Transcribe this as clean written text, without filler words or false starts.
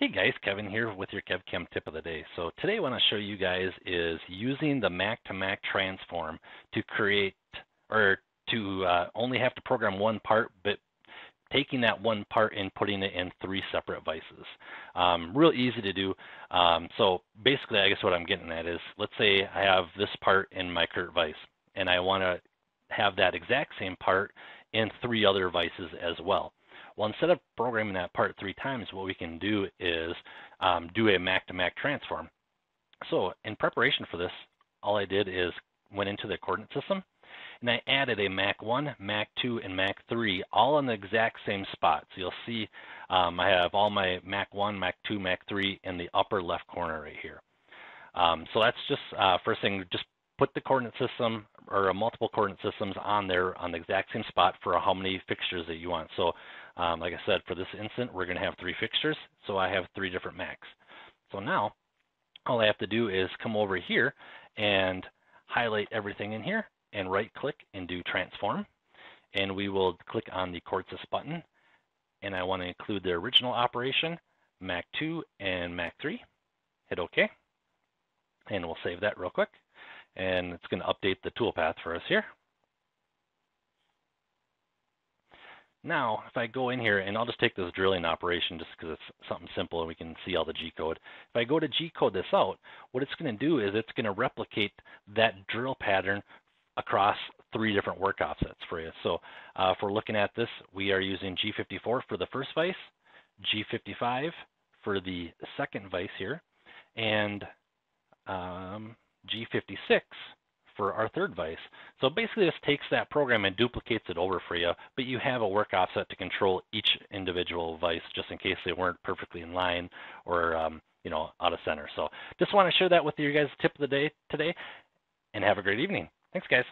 Hey guys, Kevin here with your KevCAM Tip of the day. So today I want to show you guys is using the Mac-to-Mac transform to create, or to only have to program one part, but taking that one part and putting it in 3 separate vices. Real easy to do. So basically, I guess what I'm getting at is, let's say I have this part in my current vise, and I want to have that exact same part in 3 other vices as well. Well, instead of programming that part 3 times, what we can do is do a Mac-to-Mac transform. So in preparation for this, all I did is went into the coordinate system, and I added a Mac 1, Mac 2, and Mac 3 all in the exact same spot. So you'll see I have all my Mac 1, Mac 2, Mac 3 in the upper left corner right here. So that's just first thing, just put the coordinate system or multiple coordinate systems on there on the exact same spot for how many fixtures that you want. So like I said, for this instant, we're going to have 3 fixtures, so I have 3 different Macs. So now all I have to do is come over here and highlight everything in here and right click and do transform, and we will click on the Chord Assist button, and I want to include the original operation, Mac 2 and Mac 3. Hit OK, and we'll save that real quick, and it's going to update the toolpath for us here. Now, if I go in here, and I'll just take this drilling operation just because it's something simple and we can see all the G-code. If I go to G-code this out, what it's going to do is it's going to replicate that drill pattern across 3 different work offsets for you. So if we're looking at this, we are using G54 for the first vise, G55 for the second vise here, and G56 for our third vise. So basically this takes that program and duplicates it over for you, but you have a work offset to control each individual vise just in case they weren't perfectly in line or you know, out of center. So just want to share that with you guys, tip of the day today, and have a great evening. Thanks guys.